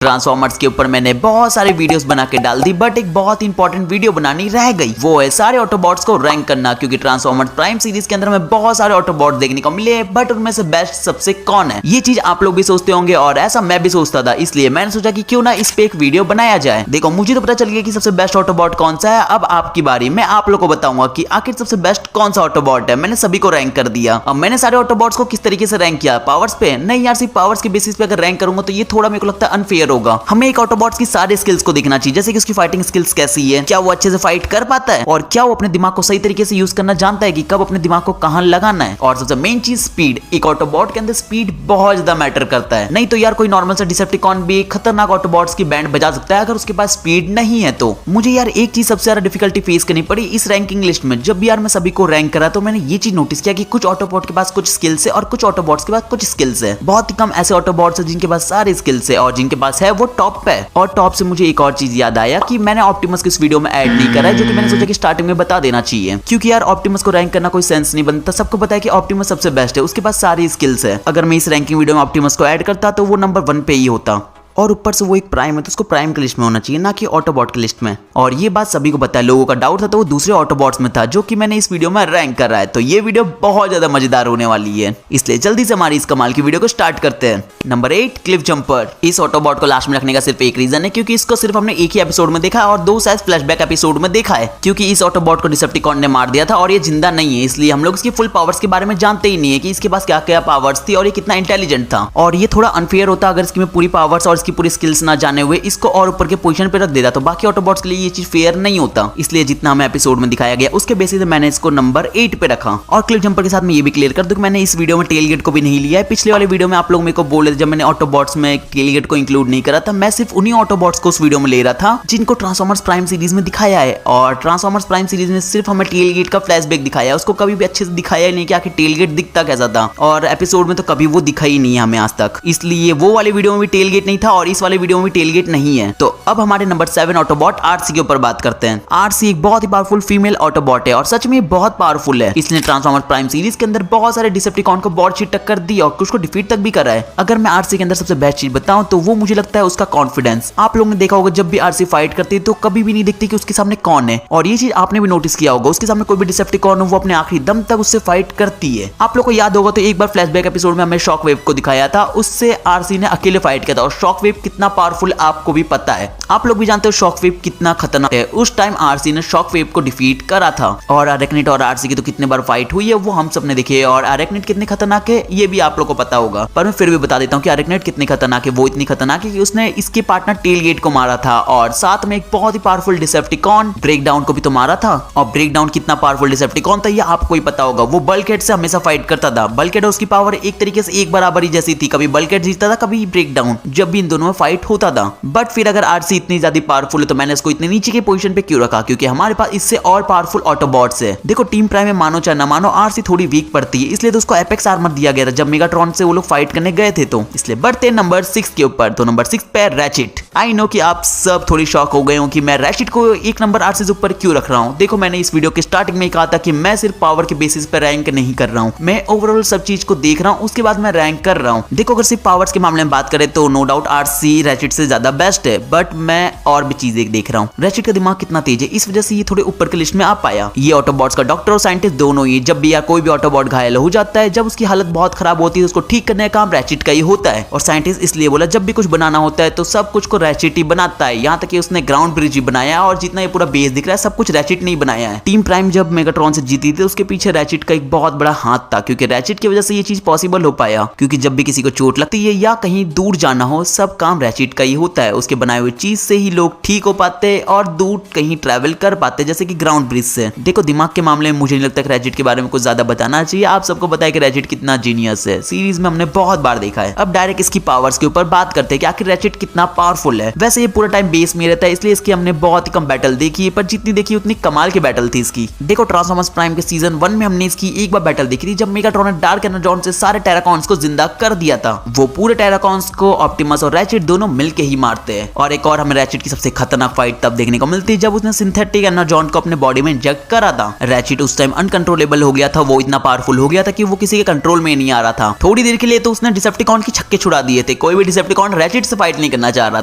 Transformers के ऊपर मैंने बहुत सारे वीडियोस बना के डाल दी, बट एक बहुत इंपॉर्टेंट वीडियो बनानी रह गई, वो है सारे ऑटोबॉट्स को रैंक करना। क्योंकि ट्रांसफॉर्मर्स प्राइम सीरीज के अंदर हमें बहुत सारे ऑटोबॉट्स देखने को मिले, बट उनमें से बेस्ट सबसे कौन है, ये चीज आप लोग भी सोचते होंगे और ऐसा मैं भी सोचता था। इसलिए मैंने सोचा कि क्यों ना इस पे एक वीडियो बनाया जाए। देखो, मुझे तो पता चल गया कि सबसे बेस्ट ऑटोबॉट कौन सा है। अब आपकी बारी, मैं आप लोग को बताऊंगा कि आखिर सबसे बेस्ट कौन सा ऑटोबॉट है। मैंने सभी को रैंक कर दिया। अब मैंने सारे ऑटोबॉट्स को किस तरीके से रैंक किया, पावर्स पे नहीं यार, सिर्फ पावर्स के बेसिस पे अगर रैंक करूंगा तो ये थोड़ा मेरे को लगता है अनफेयर होगा। हमें एक ऑटोबॉट्स की सारे स्किल्स को देखना चाहिए, जैसे कि उसकी फाइटिंग स्किल्स कैसी है, क्या वो अच्छे से फाइट कर पाता है, और क्या वो अपने दिमाग को सही तरीके से यूज करना जानता है कि कब अपने दिमाग को कहां लगाना है। और सबसे मेन चीज स्पीड। एक ऑटोबॉट के अंदर स्पीड बहुत ज्यादा मैटर करता है। नहीं तो यार कोई नॉर्मल सा डिसेप्टिकॉन भी खतरनाक ऑटोबॉट्स की बैंड बजा सकता है अगर उसके पास स्पीड नहीं है तो। मुझे यार एक चीज सबसे ज्यादा डिफिकल्टी फेस करनी पड़ी इस रैंकिंग लिस्ट में। जब भी यार मैं सभी को रैंक करा तो मैंने ये चीज नोटिस किया कि कुछ ऑटोबॉट के पास कुछ स्किल्स है और कुछ ऑटोबॉट्स के पास कुछ स्किल्स है। बहुत ही कम ऐसे ऑटोबॉट्स है जिनके पास सारे स्किल्स है, और जिनके पास है वो टॉप पे। और टॉप से मुझे एक और चीज याद आया कि मैंने ऑप्टिमस को इस वीडियो में ऐड नहीं करा है, जो कि मैंने सोचा कि स्टार्टिंग में बता देना चाहिए। क्योंकि यार ऑप्टिमस को रैंक करना कोई सेंस नहीं बनता। सबको पता है कि ऑप्टिमस सबसे बेस्ट है, उसके पास सारी स्किल्स है। अगर मैं इस रैंकिंग वीडियो में ऑप्टिमस को ऐड करता तो वो नंबर 1 पे ही होता। और ऊपर से वो एक प्राइम है तो उसको प्राइम की लिस्ट में होना चाहिए, ना कि ऑटोबॉट की लिस्ट में। और ये बात सभी को पता है। लोगों का डाउट था तो वो दूसरे ऑटोबॉट्स में था, जो कि मैंने इस वीडियो में रैंक कर रहा है। तो ये वीडियो बहुत ज्यादा मजेदार होने वाली है, इसलिए जल्दी से हमारी इस कमाल की वीडियो को स्टार्ट करते हैं। Number 8, Cliff jumper. इस ऑटोबॉट को लास्ट में रखने का सिर्फ एक रीजन है, क्योंकि इसको सिर्फ हमने एक ही एपिसोड में देखा है और 2 शायद फ्लैशबैक एपिसोड में देखा है। क्योंकि इस ऑटोबॉट को डिसेप्टिकॉन ने मार दिया था और ये जिंदा नहीं है, इसलिए हम लोग इसकी फुल पावर्स के बारे में जानते ही नहीं है कि इसके पास क्या क्या पावर्स थी और ये कितना इंटेलिजेंट था। और ये थोड़ा अनफेयर होता अगर इसकी पूरी पावर्स और इसकी पूरी स्किल्स ना जाने हुए इसको और ऊपर के पोजीशन पे रख देता, तो बाकी ऑटोबॉट्स के लिए ये चीज फेयर नहीं होता। इसलिए जितना हमें एपिसोड में दिखाया गया उसके बेसिस पे मैंने इसको नंबर 8 पे रखा। और क्लिफ जंपर के साथ मैं ये भी क्लियर कर दूं कि मैंने इस वीडियो में टेलगेट को भी नहीं लिया है। पिछले वाले वीडियो में आप लोग मेरे को बोले थे जब मैंने ऑटोबॉट्स में टेलगेट को इंक्लूड नहीं करा था, मैं सिर्फ उन्हीं ऑटोबॉट्स को उस वीडियो में ले रहा था जिनको ट्रांसफॉर्मर्स प्राइम सीरीज में दिखाया है। और ट्रांसफॉर्मर्स प्राइम सीरीज में सिर्फ हमें टेलगेट का फ्लैशबैक दिखाया है, उसको कभी भी अच्छे से दिखाया ही नहीं कि आखिर टेलगेट दिखता कैसा था। और एपिसोड में तो कभी वो दिखा ही नहीं है हमें आज तक, इसलिए वो वाले वीडियो में भी टेलगेट नहीं था और इस वाले वीडियो में भी टेलगेट नहीं है। तो अब हमारे नंबर 7 ऑटोबॉट आरसी के ऊपर बात करते हैं। आरसी एक बहुत ही पावरफुल फीमेल ऑटोबॉट है और सच में बहुत पावरफुल है। इसने ट्रांसफॉर्मर्स प्राइम सीरीज के अंदर बहुत सारे डिसेप्टिकॉन को बहुत अच्छी टक्कर दी और कुछ को डिफीट तक भी करा है। अगर मैं आरसी के अंदर सबसे बेस्ट चीज बताऊं तो वो मुझे लगता है उसका कॉन्फिडेंस। आप लोगों ने देखा होगा जब भी आरसी फाइट करती है तो कभी भी नहीं दिखती कि उसके सामने कौन है, और ये चीज आपने भी नोटिस किया होगा। उसके सामने कोई भी डिसेप्टिकॉन हो वो अपने आखिरी दम तक उससे फाइट करती है। आप लोग को याद होगा तो एक बार फ्लैशबैक एपिसोड में हमें शॉक वेव को दिखाया था, उससे आरसी ने अकेले फाइट किया था। और शॉक वेव कितना पावरफुल आपको भी पता है, आप लोग भी जानते हो शॉक वेव कितना खतरनाक है। उस टाइम आरसी ने शॉक वेव को डिफीट करा था। और अरेक्निड और आरसी की तो कितने बार फाइट हुई है वो हम सब ने देखी है। और अरेक्निड कितने खतरनाक है ये भी आप लोग को पता होगा, पर मैं फिर भी बता देता हूँ कि अरेक्निड कितनी खतरनाक है। वो इतनी खतरनाक है कि उसने इसके पार्टनर टेलगेट को मारा था और साथ में एक बहुत ही पावरफुल डिसेप्टिकॉन ब्रेकडाउन को भी तो मारा था। और ब्रेकडाउन कितना पावरफुल डिसेप्टिकॉन था ये आपको ही पता होगा। वो बल्कहेड से हमेशा फाइट करता था। बल्कहेड और उसकी पावर एक तरीके से एक बराबर ही जैसी थी, कभी बल्कहेड जीतता था कभी ब्रेकडाउन, जब भी इन दोनों में फाइट होता था। बट फिर अगर आरसी इतनी ज्यादा पावरफुल है तो मैंने इसको इतने नीचे के पोजीशन पे क्यों रखा, क्योंकि हमारे पास इससे और पावरफुल ऑटोबॉट्स है। देखो टीम प्राइम में मानो चाहे ना मानो आरसी थोड़ी वीक पड़ती है, इसलिए तो उसको एपेक्स आर्मर दिया गया था जब मेगाट्रॉन से वो लोग फाइट करने गए थे। तो इसलिए बढ़ते नंबर 6 के ऊपर। तो नंबर 6 पे रैचिट। आई नो कि आप सब थोड़ी शॉक हो गए हो कि मैं रैचिट को एक नंबर आरसी से ऊपर क्यों रख रहा हूं। देखो, मैंने इस वीडियो के स्टार्टिंग में कहा था कि मैं सिर्फ पावर के बेसिस पर रैंक नहीं कर रहा हूं, मैं ओवरऑल सब चीज को देख रहा हूं, उसके बाद मैं रैंक कर रहा हूं। देखो, अगर सिर्फ पावर्स के मामले में बात करें तो नो डाउट आरसी रैचिट से ज्यादा बेस्ट है, बट मैं और भी चीजें देख रहा हूं। रैचिट का दिमाग कितना तेज है, इस वजह से ये थोड़े ऊपर की लिस्ट में आ पाया। ये ऑटोबॉट्स का डॉक्टर और साइंटिस्ट दोनों ही। जब भी यार कोई भी ऑटोबॉट घायल हो जाता है, जब उसकी हालत बहुत खराब होती है, उसको ठीक करने का काम रैचिट का ही होता है। और साइंटिस्ट इसलिए बोला जब भी कुछ बनाना होता है तो सब कुछ को रैचिट ही बनाता है। यहाँ तक कि उसने ग्राउंड ब्रिज ही बनाया और जितना ये पूरा बेस दिख रहा है सब कुछ रैचिट ने ही बनाया है। टीम प्राइम जब मेगाट्रॉन से जीती थी उसके पीछे रैचिट का एक बहुत बड़ा हाथ था, क्योंकि रैचिट की वजह से ये चीज पॉसिबल हो पाया। क्योंकि जब भी किसी को चोट लगती है या कहीं दूर जाना हो, सब काम रैचिट का ही होता है। उसके बनाए हुए चीज से ही लोग ठीक हो पाते हैं और दूर कहीं ट्रैवल कर पाते, जैसे कि ग्राउंड ब्रिज से। देखो, दिमाग के मामले में मुझे नहीं लगता कि रैचिट के बारे में कुछ ज्यादा बताना चाहिए। आप सबको पता है कि रैचिट कितना जीनियस है, सीरीज में हमने बहुत बार देखा है। अब डायरेक्ट इसकी पावर्स के ऊपर बात करते हैं कि आखिर रैचिट कितना पावरफुल है। वैसे ये पूरा टाइम बेस में रहता है, इसलिए इसकी हमने बहुत ही कम बैटल देखी है, पर जितनी देखी उतनी कमाल की बैटल थी इसकी। देखो, ट्रांसफॉर्मर्स प्राइम के सीजन 1 में हमने इसकी एक बार बैटल देखी थी जब मेगाट्रॉन ने डार्क एनर्जॉन से सारे टेराकॉन्स को जिंदा कर दिया था। वो पूरे टेराकॉन्स को ऑप्टिमस और रैचेट दोनों मिलके ही मारते हैं। और एक और हमें रैचेट की सबसे खतरनाक फाइट तब देखने को मिलती है जब उसने सिंथेटिक एनर्जॉन को अपने बॉडी में इंजेक्ट करा था। रैचेट उस टाइम अनकंट्रोलेबल हो गया था, वो इतना पावरफुल हो गया था कि वो किसी के कंट्रोल में नहीं आ रहा था। थोड़ी देर के लिए तो उसने डिसेप्टिकॉन की छक्के छुड़ा दिए थे, कोई भी डिसेप्टिकॉन रैचेट से फाइट नहीं करना चाह रहा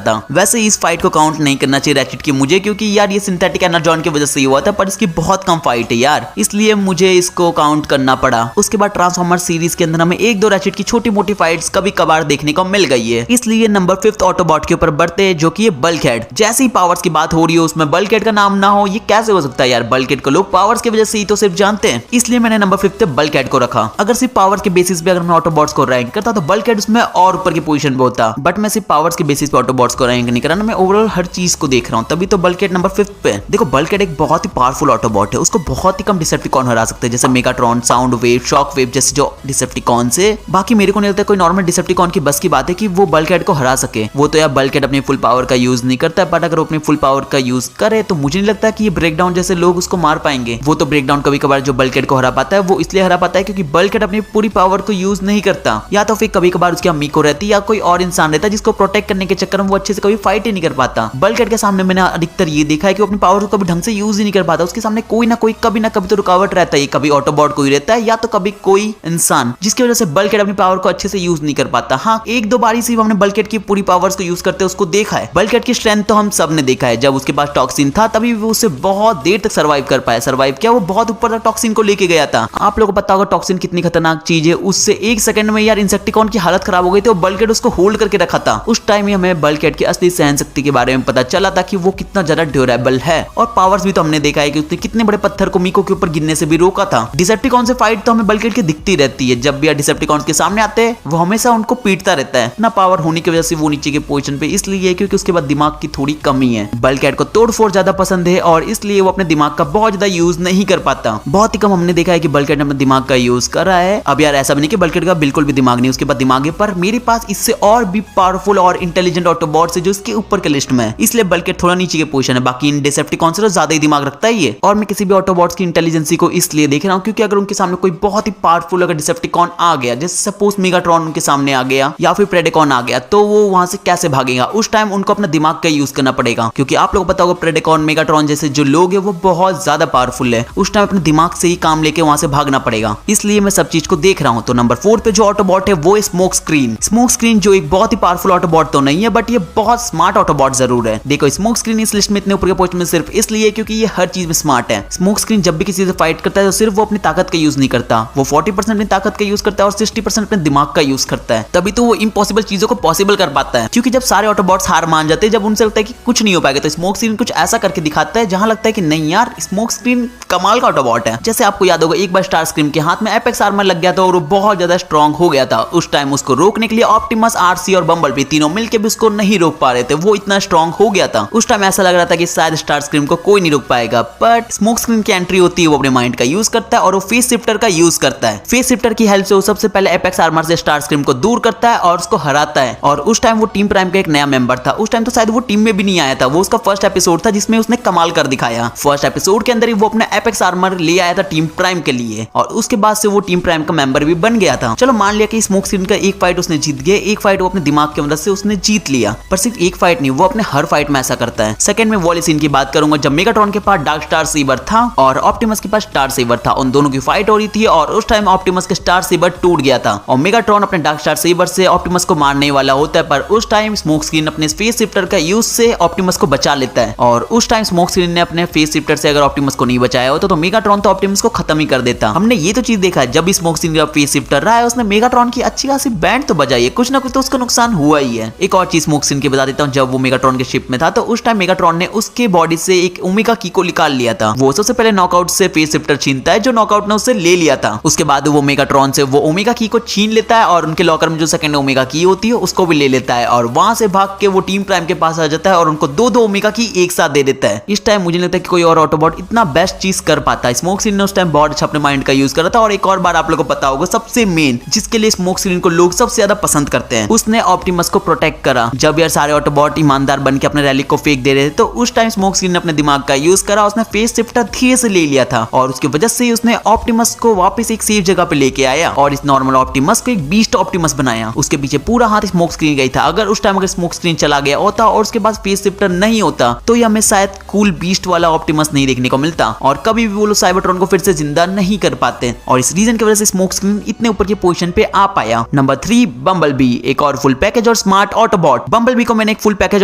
था। वैसे इस फाइट को काउंट नहीं करना चाहिए रैचेट की मुझे, क्योंकि यार ये सिंथेटिक एनर्जॉन की वजह से ही हुआ था, पर इसकी बहुत कम फाइट है यार, इसलिए मुझे इसको काउंट करना पड़ा। उसके बाद ट्रांसफॉर्मर सीरीज के अंदर हमें एक दो रैचेट की छोटी मोटी फाइट्स कभी कभार देखने को मिल गई है, इसलिए नंबर 5 ऑटोबॉट के ऊपर बढ़ते हैं जो कि ये बल्कहेड। जैसे ही पावर्स की बात हो रही है उसमें बल्कहेड का नाम ना हो, ये कैसे हो सकता है यार? बल्कहेड को लोग पावर्स की वजह से ही तो सिर्फ जानते हैं, इसलिए मैंने नंबर 5 पे बल्कहेड को रखा। अगर सिर्फ पावर्स के बेसिस पे अगर मैं ऑटोबॉट्स को रैंक करता तो बल्कहेड उसमें और ऊपर की पोजीशन पे होता, बट मैं सिर्फ पावर्स के बेसिस पे ऑटोबॉट्स को रैंक नहीं कर रहा, मैं ओवरऑल हर चीज को देख रहा हूं, तभी तो बल्कहेड नंबर 5 पे। देखो बल्कहेड एक बहुत ही पावरफुल ऑटोबॉट है, उसको बहुत ही कम डिसेप्टिकॉन हरा सकते हैं, जैसे Megatron, sound wave, shock wave जैसे जो डिसेप्टिकॉन से। बाकी मेरे को नहीं लगता कोई नॉर्मल डिसेप्टिकॉन की बस की बात है कि वो बल्कहेड को हरा सके। वो तो यार बल्कहेड अपनी फुल पावर का यूज नहीं करता है, बट अगर वो अपनी फुल पावर का यूज करे तो मुझे नहीं लगता कि ये ब्रेकडाउन जैसे लोग उसको मार पाएंगे। वो तो ब्रेकडाउन कभी कभार जो बल्कहेड को हरा पाता है वो इसलिए हरा पाता है क्योंकि बल्कहेड अपनी पूरी पावर को यूज नहीं करता, या तो फिर कभी कभार उसकी अम्मी को रहती या कोई और इंसान रहता है जिसको प्रोटेक्ट करने के चक्कर में वो अच्छे से कभी फाइट ही नहीं कर पाता। बल्कहेड के सामने मैंने अधिकतर ये देखा है कि वो अपनी पावर को कभी ढंग से यूज ही नहीं कर पाता, उसके सामने कोई ना कोई कभी ना कभी तो रुकावट रहता है, कभी ऑटोबॉट कोई रहता है या तो कभी कोई इंसान, जिसकी वजह से बल्कहेड अपनी पावर को अच्छे से यूज नहीं कर पाता। हाँ, एक दो बारी सिर्फ हमने बल्कहेड की पूरी पावर्स को यूज करते उसको देखा है। बल्कहेड की स्ट्रेंथ तो हम सब ने देखा है, जब उसके पास टॉक्सिन था तभी वो उससे बहुत देर तक सर्वाइव कर पाया। सर्वाइव किया, वो बहुत ऊपर तक टॉक्सिन को लेके गया था। आप लोगों को पता होगा टॉक्सिन कितनी खतरनाक चीज है, उससे एक सेकंड में यार इंसेक्टिकॉन की हालत खराब हो गई थी, बल्कहेड उसको होल्ड करके रखा था। उस टाइम ही हमें बल्कहेड की असली सहन शक्ति के बारे में पता चला था कि वो कितना ज्यादा ड्यूरेबल है, और पावर्स भी तो हमने देखा है कि उसने कितने बड़े पत्थर को मीको के ऊपर गिरने से भी रोका था। डिसेप्टिकॉन से फाइट तो हमें बल्कहेड की दिखती रहती है, जब भी यार डिसेप्टिकॉन के सामने आते हैं वो हमेशा उनको पीटता रहता है ना, पावर होने की वजह से वो नीचे के पोजीशन पे इसलिए क्योंकि उसके बाद दिमाग की थोड़ी कमी है। बल्कहेड को तोड़फोड़ ज्यादा पसंद है और इसलिए वो अपने दिमाग का बहुत ज्यादा यूज नहीं कर पाता। बहुत ही कम हमने देखा है कि बल्कहेड ने अपने दिमाग का यूज कर रहा है। अब यार ऐसा भी नहीं कि बल्कहेड का बिल्कुल भी दिमाग नहीं, उसके बाद दिमाग है, पर मेरे पास इससे और भी पावरफुल और इंटेलिजेंट ऑटोबॉट्स है जो इसके ऊपर के लिस्ट में है, इसलिए बल्कहेड थोड़ा नीचे के पोजीशन है। बाकी इन डिसेप्टिकॉन से तो ज्यादा ही दिमाग रखता है ये। और मैं किसी भी ऑटोबॉट्स की इंटेलिजेंसी को इसलिए देख रहा हूँ क्योंकि अगर उनके सामने कोई बहुत ही पावरफुल अगर डिसेप्टिकॉन आ गया, जैसे सपोज मेगाट्रॉन उनके सामने आ गया या फिर प्रेडेकॉन आ गया, तो वो वहां से कैसे भागेगा? उस टाइम उनको अपना दिमाग का यूज करना पड़ेगा, क्योंकि आप लोगों को पता होगा प्रेडेकॉन, मेगाट्रॉन जैसे जो लोग हैं वो बहुत ज्यादा पावरफुल है। उस टाइम अपने दिमाग से ही काम लेके वहां से भागना पड़ेगा, इसलिए मैं सब चीज को देख रहा हूँ। तो नंबर 4 पे जो ऑटोबॉट है वो है स्मोक स्क्रीन। स्मोक स्क्रीन जो एक बहुत ही पावरफुल ऑटोबॉट तो नहीं है, बट ये बहुत स्मार्ट ऑटोबॉट जरूर है। देखो स्मोक स्क्रीन इस लिस्ट में इतने ऊपर के पोस्ट में सिर्फ इसलिए क्योंकि ये हर चीज में स्मार्ट है। स्मोक स्क्रीन जब भी किसी से फाइट करता है तो सिर्फ वो अपनी ताकत का यूज नहीं करता, वो 40% अपनी ताकत का यूज करता है और 60% अपने दिमाग का यूज करता है, तभी तो वो इम्पॉसिबल चीजों को पॉसिबल कर पाता है। क्योंकि जब सारे ऑटोबॉट्स हार मान जाते हैं, जब उनसे लगता है कि कुछ नहीं हो पाएगा, तो स्मोक स्क्रीन कुछ ऐसा करके दिखाता है जहां लगता है कि नहीं यार स्मोक स्क्रीन कमाल का ऑटोबॉट है। जैसे आपको याद होगा एक बार स्टार स्क्रीम के हाथ में एपेक्स आर्मर लग गया था और वो बहुत ज्यादा स्ट्रांग हो गया था। उस टाइम उसको रोकने के लिए ऑप्टिमस, आरसी और बम्बलबी तीनों मिलकर भी उसको नहीं रोक पा रहे थे, वो इतना स्ट्रांग हो गया था। उस टाइम ऐसा लग रहा था कि शायद स्टार स्क्रीम को कोई नहीं रोक पाएगा, बट स्मोक स्क्रीन की एंट्री होती है, वो अपने माइंड का यूज करता है और वो फेस शिफ्टर का यूज करता है। फेस शिफ्टर की हेल्प से वो सबसे पहले एपेक्स आर्मर से स्टार स्क्रीम को दूर करता है और उसको हराता है। और उस टाइम वो टीम प्राइम का एक नया मेंबर था, उस टाइम तो शायद वो टीम में भी नहीं आया था, वो उसका फर्स्ट एपिसोड था जिसमें उसने कमाल कर दिखाया। फर्स्ट एपिसोड के अंदर ही वो अपना एपेक्स आर्मर ले आया था टीम प्राइम के लिए, और उसके बाद से वो टीम प्राइम का मेंबर भी बन गया था। चलो मान लिया कि स्मोक स्क्रीन का एक फाइट उसने जीत गया, एक फाइट वो अपने दिमाग की मदद से उसने जीत लिया, पर सिर्फ एक फाइट नहीं, वो अपने हर फाइट में ऐसा करता है। सेकंड में वॉली सीन की बात करूंगा, जब मेगाट्रॉन के पास डार्क स्टार सेबर था और ऑप्टिमस के पास स्टार सेबर था, उन दोनों की फाइट हो रही थी और उस टाइम ऑप्टिमस के स्टार सेबर टूट गया था और मेगाट्रॉन अपने डार्क स्टार सेबर से ऑप्टिमस को मारने वाला होता है, पर उस टाइम स्मोक स्क्रीन अपने फेस शिफ्टर का यूज से ऑप्टिमस को बचा लेता है। और उस टाइम स्मोक स्क्रीन ने अपने फेस शिफ्टर से अगर ऑप्टिमस को नहीं बचाया होता तो मेगाट्रॉन तो ऑप्टिमस को खत्म ही कर देता। हमने ये तो चीज देखा है, जब भी स्मोक स्क्रीन का फेस शिफ्टर रहा है उसने मेगाट्रॉन की अच्छी खासी बैंड तो बजाई है, कुछ ना कुछ तो उसको नुकसान हुआ ही है। एक और चीज स्मोक स्क्रीन की बता देता हूँ, जब वो मेगाट्रॉन के शिप में था तो उस टाइम मेगाट्रॉन ने उसके बॉडी से एक ओमेगा की को निकाल लिया था। वो सबसे पहले नॉकआउट से फेस शिफ्टर छीनता है जो नॉकआउट ने उससे ले लिया था, उसके बाद वो मेगाट्रॉन से वो ओमेगा की को छीन लेता है और उनके लॉकर में जो सेकंड ओमेगा की होती है उसको भी ले लेता है और वहां से भाग के वो टीम प्राइम के पास आ जाता है और उनको दो ओमेगा की एक साथ दे देता है। इस टाइम मुझे लगता है कि कोई और ऑटोबॉट इतना बेस्ट चीज कर पाता है। स्मोक स्क्रीन ने उस टाइम बहुत अच्छा अपने माइंड का यूज करा था। और एक और बार आप लोगों को पता होगा, सबसे मेन जिसके लिए स्मोक स्क्रीन को लोग सबसे ज्यादा पसंद करते हैं, उसने ऑप्टिमस को प्रोटेक्ट करा। जब यार सारे ऑटोबॉट ईमानदार बन के अपने रैली को फेंक दे रहे थे तो उस टाइम स्मोक स्क्रीन ने अपने दिमाग का यूज करा, उसने फेस शिफ्टर धीरे से ले लिया था और उसकी वजह से उसने ऑप्टिमस को वापस एक सेफ जगह पे लेके आया और इस नॉर्मल ऑप्टिमस को एक बीस्ट ऑप्टिमस बनाया। उसके पीछे पूरा हाथ स्मोक स्क्रीन का ही था। अगर उस टाइम अगर स्मोक स्क्रीन चला गया होता और उसके बाद फेस शिफ्टर नहीं होता तो ये हमें शायद कूल बीस्ट वाला ऑप्टिमस नहीं देखने को मिलता और कभी भी वो लोग साइबरट्रॉन को फिर से जिंदा नहीं कर पाते और इस रीजन की वजह से स्मोक स्क्रीन इतने ऊपर की पोजीशन पे आ पाया। नंबर 3 बम्बलबी, एक और फुल पैकेज और स्मार्ट ऑटोबॉट। बम्बलबी को मैंने एक फुल पैकेज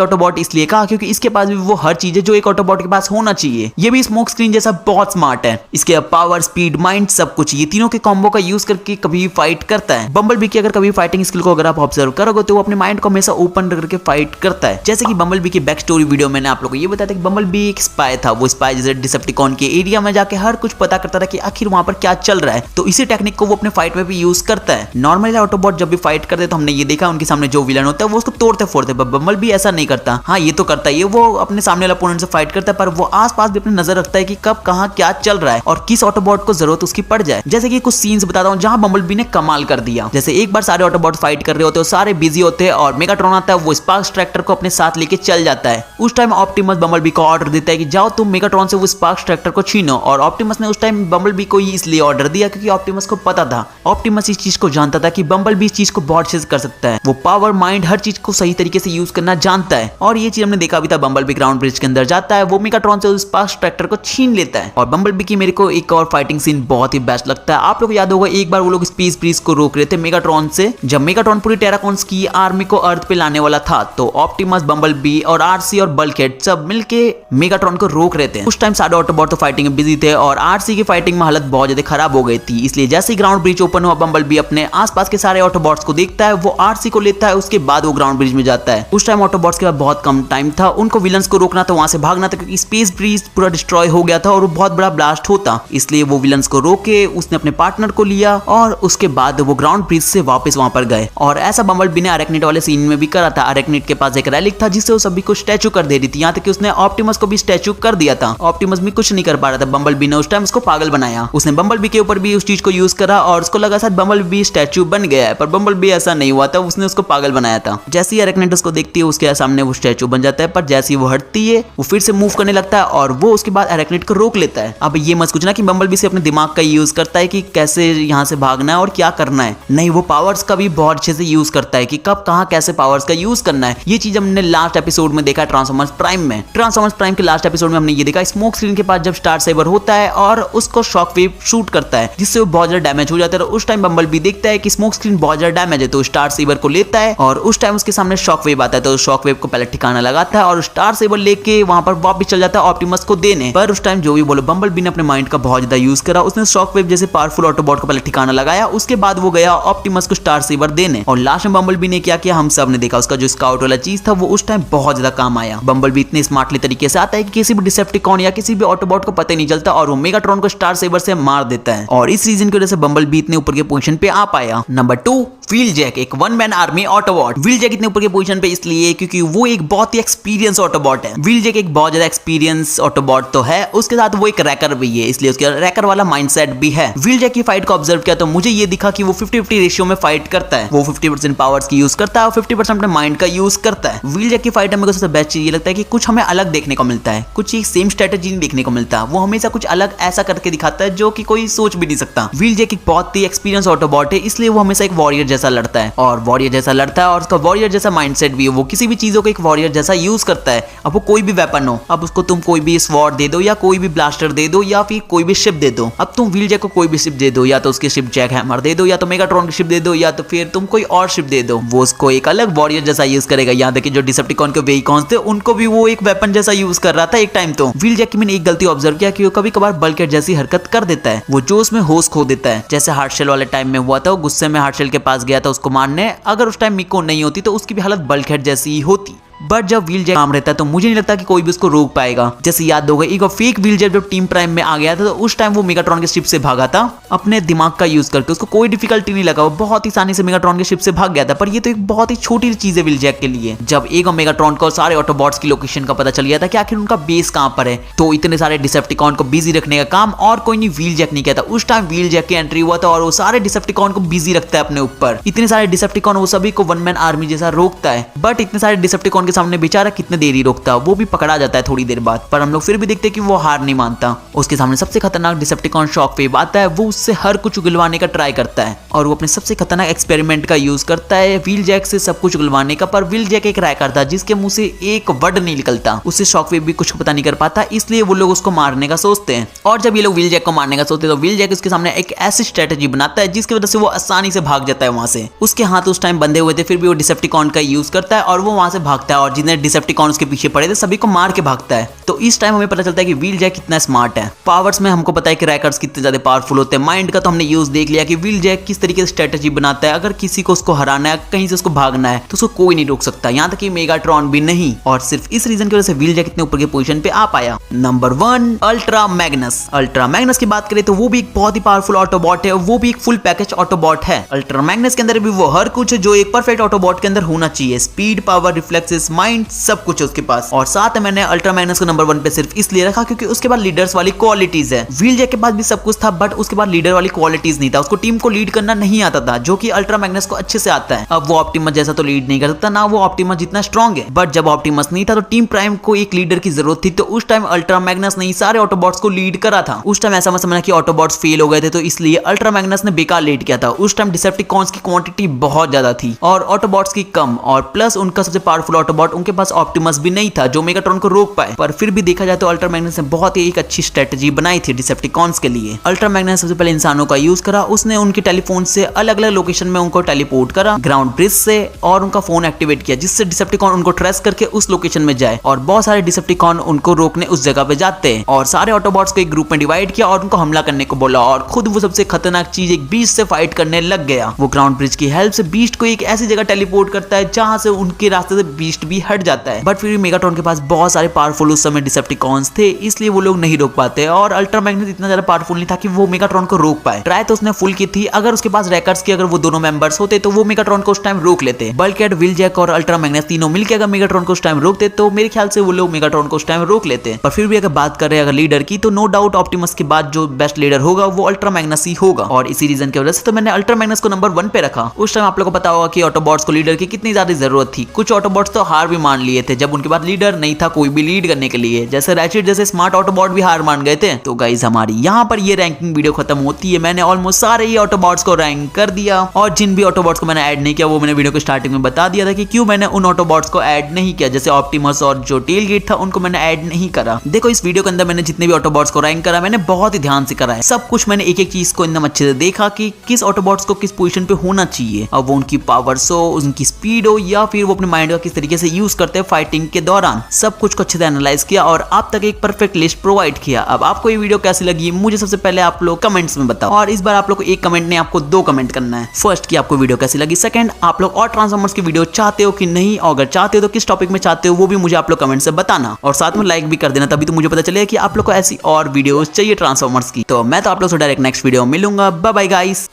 ऑटोबॉट इसलिए कहा क्योंकि इसके पास भी वो हर चीज है जो एक ऑटोबॉट के पास होना चाहिए। ये भी स्मोक स्क्रीन जैसा बहुत स्मार्ट है। इसके पावर, स्पीड, माइंड सब कुछ ये तीनों के कॉम्बो का यूज करके कभी फाइट करता है। बम्बलबी की अगर कभी फाइटिंग स्किल को अगर आप ऑब्जर्व करोगे तो वो अपने माइंड को हमेशा ओपन करके फाइट करता है। जैसे कि बम्बलबी की बैक स्टोरी वीडियो मैंने आप लोगों को ये बताया था कि बम्बलबी एक स्पाई था। वो स्पाई जैसे डिसेप्टिकॉन के एरिया में जाके हर कुछ पता करता था कि आखिर वहां पर क्या चल रहा है, तो इसी टेक्निक को वो अपने फाइट में भी यूज करता है। नॉर्मली ऑटोबॉट जब भी फाइट करते तो हमने ये देखा उनके सामने जो विलन होता है वो उसको तोड़ते फोड़ते, पर बम्बलबी ऐसा नहीं करता। हाँ ये तो करता है, वो अपने सामने वाले अपोनेंट से फाइट करता है पर वो आसपास भी अपनी नजर रखता है कि कब कहां क्या चल रहा है और किस ऑटोबॉट को जरूरत उसकी पड़ जाए। जैसे कि कुछ सीन्स बताता हूं जहां बम्बलबी ने कमाल कर दिया। जैसे एक बार सारे ऑटोबॉट फाइट कर रहे होते हैं, सारे बिजी होते हैं और मेगाट्रॉन आता है, वो स्पार्क्स ट्रैक्टर को अपने साथ लेके चल जाता है। उस टाइम ऑप्टिमस बम्बलबी को ऑर्डर देता है कि जाओ तुम मेगाट्रॉन से वो स्पार्क्स ट्रैक्टर को छीनो और ऑप्टिमस ने उस टाइम बम्बलबी को ही इसलिए ऑर्डर दिया क्योंकि ऑप्टिमस को पता था, ऑप्टिमस इस चीज को जानता था कि बम्बलबी इस चीज को बहुत अच्छे से कर सकता है। वो पावर, माइंड, हर चीज को सही तरीके से यूज करना जानता है और ये चीज हमने देखा भी था। बम्बलबी ग्राउंड ब्रिज के अंदर जाता है, वो मेगाट्रॉन से उस स्पार्क्स ट्रैक्टर को छीन लेता है और बम्बलबी की मेरे को एक और फाइटिंग सीन बहुत ही बेस्ट लगता है। आप लोग को याद होगा एक बार वो लोग स्पेस ब्रीज को रोक रहे थे मेगाट्रॉन से, जब मेगाट्रॉन पूरी टेराकॉन्स की आर्मी को अर्थ पे लाने वाला था तो ऑप्टिमस, बम्बलबी और आरसी और बल्कहेड सब मिलके मेगाट्रॉन को रोक रहे थे। उस टाइम सारे ऑटोबॉट तो फाइटिंग में बिजी थे और आरसी की फाइटिंग में हालत बहुत ज्यादा खराब हो गई थी। इसलिए जैसे ही ग्राउंड ब्रिज ओपन हुआ बम्बलबी अपने आसपास के सारे ऑटोबॉट्स को देखता है, वो आरसी को लेता है, उसके बाद वो ग्राउंड ब्रिज में जाता है। उस टाइम ऑटोबॉट्स के पास बहुत कम टाइम था, उनको विलन्स को रोकना था, वहां से भागना था क्योंकि स्पेस ब्रिज पूरा डिस्ट्रॉय हो गया था और वो बहुत बड़ा ब्लास्ट होता। इसलिए वो विलन्स को रोके उसने अपने पार्टनर को लिया और उसके बाद वो ग्राउंड ब्रिज से वापस वहां पर गए। और ऐसा बम्बलबी ने अरेक्निड वाले सीन में भी करा था। अरेक्निड के पास एक रैलिक था जिससे वो सभी को स्टैचू कर दे रही थी, यहाँ तक कि उसने ऑप्टिमस को भी स्टैचू कर दिया था। ऑप्टिमस भी कुछ नहीं कर पा रहा था, बम्बलबी ने उस टाइम उसको पागल बनाया। उसने बम्बलबी के ऊपर भी उस चीज को यूज करा और उसको लगा शायद बम्बलबी स्टैचू बन गया है, पर बम्बलबी ऐसा नहीं हुआ था, उसने उसको पागल बनाया था। जैसे ही अरेक्निड उसको देखती है उसके सामने वो स्टैचू बन जाता है, पर जैसे ही वो हटती है वो फिर से मूव करने लगता है और वो उसके बाद अरेक्निड को रोक लेता है। अब ये मत सोचना कि बम्बलबी से अपने दिमाग का यूज करता है कि कैसे यहाँ से भागना है और क्या करना है, नहीं, वो पावर्स का भी बहुत अच्छे से यूज करता है कि कब कहां कैसे पावर्स का यूज करना है। ये चीज हमने लास्ट एपिसोड में देखा ट्रांसफॉर्मर्स प्राइम में। ट्रांसफॉर्मर्स प्राइम के लास्ट एपिसोड में हमने ये देखा स्मोक स्क्रीन के पास जब स्टार सेबर होता है और उसको शॉक वेव शूट करता है जिससे वो बहुत ज्यादा डैमेज हो जाता है। उस टाइम बम्बलबी देखता है कि स्मोक स्क्रीन बहुत ज्यादा डैमेज है तो स्टार सेबर को लेता है और उस टाइम उसके सामने शॉक वेव आता है तो शॉक वेव को पहले ठिकाना लगाता है और स्टार सेबर लेके वहां पर वापस चल जाता है ऑप्टिमस को देने। पर उस टाइम जो भी बोलो बम्बलबी ने अपने माइंड का बहुत ज्यादा यूज करा, उसने शॉक वेव जैसे पावरफुल ऑटोबॉट को पहले ठिकाना लगाया, उसके बाद वो गया ऑप्टिमस को स्टार सेबर देने और लास्ट में बम्बलबी ने क्या किया हम सब ने देखा। उसका जो स्काउट वाला चीज था वो उस टाइम बहुत ज्यादा काम आया। बम्बलबी इतने स्मार्टली तरीके से आता है कि किसी भी डिसेप्टिकॉन या किसी भी ऑटोबॉट को पता ही नहीं चलता और वो मेगाट्रॉन को स्टार सेबर से मार देता है और इस रीजन की वजह से बम्बलबी इतने ऊपर के पोजीशन पे आ पाया। नंबर 2 व्हीलजैक, एक वन मैन आर्मी ऑटोबॉट। व्हीलजैक इतने ऊपर के पोजीशन पे इसलिए क्योंकि वो एक बहुत ही एक्सपीरियंस ऑटोबॉट है। व्हीलजैक एक बहुत ज्यादा एक्सपीरियंस ऑटोबॉट तो है, उसके साथ वो एक रैकर भी है, इसलिए उसके रैकर वाला माइंडसेट भी है। व्हीलजैक की फाइट को ऑब्जर्व किया तो मुझे ये दिखा कि वो 50-50 रेशियो में फाइट करता है। वो 50% पावर्स की यूज करता है और 50% अपने माइंड का यूज करता है। व्हीलजैक की फाइट में मेरे को सबसे बेस्ट चीज ये लगता है कि कुछ हमें अलग देखने को मिलता है, कुछ एक सेम स्ट्रेटेजी नहीं देखने को मिलता। वो हमेशा कुछ अलग ऐसा करके दिखाता है जो कि कोई सोच भी नहीं सकता। व्हीलजैक एक बहुत ही एक्सपीरियंस ऑटोबॉट है, इसलिए वो हमेशा एक वॉरियर जैसा लड़ता है और वॉरियर जैसा लड़ता है और उसका वॉरियर जैसा माइंडसेट भी है। वो किसी भी चीजों को एक वॉरियर जैसा यूज करता है। अब वो कोई भी वेपन हो, अब उसको तुम कोई भी स्वॉर्ड दे दो या कोई भी ब्लास्टर दे दो या फिर कोई भी शिप दे दो, अब तुम व्हीलजैक को कोई भी शिप दे दो, या तो उसकी शिप जैक हैमर दे दो या तो मेगाट्रॉन की शिप दे दो या तो फिर तुम कोई और शिप दे दो, वो उसको एक अलग वॉरियर जैसा यूज करेगा। यहाँ तक कि जो डिसेप्टिकॉन के वेहिकल्स थे उनको भी वो एक वेपन जैसा यूज कर रहा था एक टाइम। तो व्हीलजैक की मैंने एक गलती ऑब्जर्व किया कि वो कभी कभार बल्कहेड जैसी हरकत कर देता है, वो जोश में होश खो देता है। जैसे हार्टशेल वाले टाइम में हुआ था, वो गुस्से में हार्टशेल के पास गया था उसको मारने, अगर उस टाइम मिको नहीं होती तो उसकी भी हालत बल्कहेड जैसी ही होती। बट जब व्हीलजैक काम रहता है तो मुझे नहीं लगता कि कोई भी उसको रोक पाएगा। जैसे याद होगा एक फेक व्हीलजैक जब टीम प्राइम में आ गया था तो उस टाइम वो मेगाट्रॉन के शिप से भागा था अपने दिमाग का यूज करके, उसको कोई डिफिकल्टी नहीं लगा, वो बहुत ही आसानी से मेगाट्रॉन के शिप से भाग गया था। पर ये तो एक बहुत ही छोटी चीज है व्हीलजैक के लिए। जब एक मेगाट्रॉन को सारे ऑटोबॉट्स की लोकेशन का पता चल गया था कि आखिर उनका बेस कहां पर है, तो इतने सारे डिसेप्टिकॉन को बिजी रखने का काम और कोई नहीं व्हीलजैक नहीं किया था। उस टाइम व्हीलजैक की एंट्री हुआ था और वो सारे डिसेप्टिकॉन को बिजी रखता है अपने ऊपर। इतने सारे डिसेप्टिकॉन वो सभी को वन मैन आर्मी जैसा रोकता है, बट इतने सारे डिसेप्टिकॉन के के सामने बेचारा कितने देर ही रोकता, वो भी पकड़ा जाता है थोड़ी देर बाद, पर हम लोग फिर भी देखते हैं कि वो हार नहीं मानता। उसके सामने सबसे खतरनाक डिसेप्टिकॉन शॉकवेव आता है, वो उससे हर कुछ उगलवाने का ट्राई करता है और वो अपने सबसे खतरनाक एक्सपेरिमेंट का यूज करता है व्हील जैक से सब कुछ उगलवाने का। पर व्हील जैक एक रैकर था जिसके मुंह से एक वर्ड नहीं निकलता, उससे शॉकवेव भी कुछ पता नहीं कर पाता, इसलिए वो लोग उसको मारने का सोचते हैं। और जब ये लोग व्हील जैक को मारने का सोचते हैं तो व्हील जैक उसके सामने एक ऐसी स्ट्रेटेजी बनाता है जिसकी वजह से वो आसानी से भाग जाता है वहां से। उसके हाथ उस टाइम बंधे हुए थे, फिर भी वो डिसेप्टिकॉन का यूज करता है और वो वहां से भागता है और जितने डिसेप्टिकॉन उसके पीछे पड़े थे सभी को मार के भागता है। तो इस टाइम हमें पता चलता है कि व्हील जैक कितना स्मार्ट है। पावर्स में हमको पता है कि रैकर्स कितने ज्यादा पावरफुल होते हैं। माइंड का तो हमने यूज देख लिया कि व्हील जैक किस तरीके से स्ट्रेटेजी बनाता है। अगर किसी को उसको हराना है, कहीं से उसको भागना है, तो उसको कोई नहीं रोक सकता, यहाँ तक कि मेगाट्रॉन भी नहीं। और सिर्फ इस रीजन की वजह से व्हील जैक इतने ऊपर की पोजीशन पे आ पाया। Number 1 ultra Magnus. Ultra Magnus की बात करें तो वो भी एक बहुत ही पावरफुल ऑटोबॉट है, वो भी एक फुल पैकेज ऑटोबॉट है। अल्ट्रा मैग्नस के अंदर भी वो हर कुछ है जो एक परफेक्ट ऑटोबॉट के अंदर होना चाहिए। स्पीड, पावर, रिफ्लेक्सेस, माइंड, सब कुछ है उसके पास। और साथ में मैंने अल्ट्रा मैग्नस को नंबर 1 पे सिर्फ इसलिए रखा क्योंकि उसके बाद लीडर्स वाली क्वालिटीज है। व्हील जैक के पास भी सब कुछ था बट उसके बाद लीडर वाली क्वालिटीज नहीं था, उसको टीम को लीड करना नहीं आता था, जो कि अल्ट्रा मैग्नस को अच्छे से आता है। अब वो ऑप्टिमस जैसा तो लीड नहीं कर सकता, ना वो ऑप्टिमस जितना स्ट्रॉन्ग है, बट जब ऑप्टिमस नहीं था तो टीम प्राइम को एक लीडर की जरूरत थी, तो उस टाइम अल्ट्रा मैग्नस ने सारे ऑटोबॉट्स को लीड करा था। उस टाइम ऐसा मत समझना कि ऑटोबॉट्स फेल हो गए थे, तो इसलिए अल्ट्रा मैग्नस ने बेकार लीड किया था। उस टाइम डिसेप्टिकॉन्स की क्वांटिटी बहुत ज्यादा थी और ऑटोबॉट्स की कम, और प्लस उनका सबसे पावरफुल ऑटोबॉट उनके पास ऑप्टिमस भी नहीं था जो मेगाट्रॉन को रोक पाए। पर फिर भी देखा जाए तो अल्ट्रा मैग्नस ने बहुत ही एक अच्छी स्ट्रेटजी बनाई थी डिसेप्टिकॉन्स के लिए। अल्ट्रा मैग्नस सबसे पहले इंसानों का यूज करा, उसने उनके टेलीफोन से अलग अलग लोकेशन में उनको टेलीपोर्ट करा ग्राउंड ब्रिज से, और उनका फोन एक्टिवेट किया जिससे डिसेप्टिकॉन उनको ट्रेस करके उस लोकेशन में जाए, और बहुत सारे डिसेप्टिकॉन उनको रोकने उस जगह पे जाते हैं। और सारे ऑटोबॉट्स को एक ग्रुप में डिवाइड किया और उनको हमला करने को बोला, और खुद वो सबसे खतरनाक चीज एक बीस्ट से फाइट करने लग गया। वो ग्राउंड ब्रिज की हेल्प से बीस्ट को एक ऐसी जगह टेलीपोर्ट करता है जहां से उनके रास्ते से बीस्ट भी हट जाता है। बट फिर भी मेगाट्रॉन के पास बहुत सारे पावरफुल उस समय डिसेप्टिकॉन्स थे, इसलिए वो लोग नहीं रोक पाते, और अल्ट्रा मैग्नस इतना ज्यादा पावरफुल नहीं था कि वो मेगाट्रॉन को रोक पाए। ट्राई तो उसने फुल की थी, अगर उसके पास रैकर्स की अगर वो दोनों मेंबर्स होते तो वो मेगाट्रॉन को उस टाइम रोक लेते। बल्कि व्हील जैक और अल्ट्रा मैग्नस तीनों मिलकर अगर मेगाट्रॉन को उस टाइम रोकते तो मेरे ख्याल से वो लोग मेगाट्रॉन को उस टाइम रोक लेते। पर फिर भी अगर बात करें अगर लीडर की, तो नो डाउट ऑप्टिमस के बाद जो बेस्ट लीडर होगा वो अल्ट्रा मैग्नस ही होगा, और इसी रीजन की वजह से तो मैंने अल्ट्रा मैग्नस को नंबर 1 पे रखा। उस टाइम आप लोगों को पता होगा कि ऑटोबॉट्स को लीडर की कितनी ज्यादा जरूरत थी। कुछ ऑटोबॉट्स तो हार भी मान लिए थे जब उनके पास लीडर नहीं था कोई भी लीड करने के लिए, जैसे रैचेट जैसे स्मार्ट ऑटोबॉट भी हार मान गए थे। तो गाइस हमारी यहाँ पर ये रैंकिंग वीडियो खत्म होती है। मैंने ऑलमोस्ट सारे ही ऑटोबॉट्स को रैंक कर दिया, और जिन भी ऑटोबॉट्स को मैंने ऐड नहीं किया वो मैंने वीडियो के स्टार्टिंग में बता दिया था कि क्यों मैंने उन ऑटोबॉट्स को ऐड नहीं किया। जैसे ऑप्टिमस और जो टेल गेट था उनको मैंने ऐड नहीं करा। देखो इस वीडियो के अंदर मैंने जितने भी ऑटोबॉट्स को रैंक करा मैंने बहुत ही ध्यान से करा है, सब कुछ मैंने एक एक चीज को एकदम अच्छे से देखा कि किस ऑटोबॉट्स को किस पोजीशन पे होना चाहिए, अब वो उनकी पावर्स हो, उनकी स्पीड हो, या फिर वो अपने माइंड का किस तरीके से यूज करते हैं फाइटिंग के दौरान। सब कुछ को अच्छे से एनालाइज किया और आप तक एक परफेक्ट लिस्ट प्रोवाइड किया। अब आपको ये वीडियो कैसी लगी मुझे सबसे पहले आप लोग कमेंट्स में बताओ, और इस बार आप लोग को एक कमेंट नहीं आपको 2 कमेंट करना है। फर्स्ट की आपको वीडियो कैसी लगी, सेकंड आप लोग और ट्रांसफॉर्मर्स की वीडियो चाहते हो कि नहीं, और अगर चाहते हो तो किस टॉपिक में चाहते हो वो भी मुझे आप लोग कमेंट से बताना, और साथ में लाइक भी कर देना, तभी तो मुझे पता चलेगा कि आप लोग को ऐसी और वीडियोस चाहिए ट्रांसफॉर्मर्स की। तो मैं तो आप लोग से डायरेक्ट नेक्स्ट वीडियो में मिलूंगा। Bye bye guys.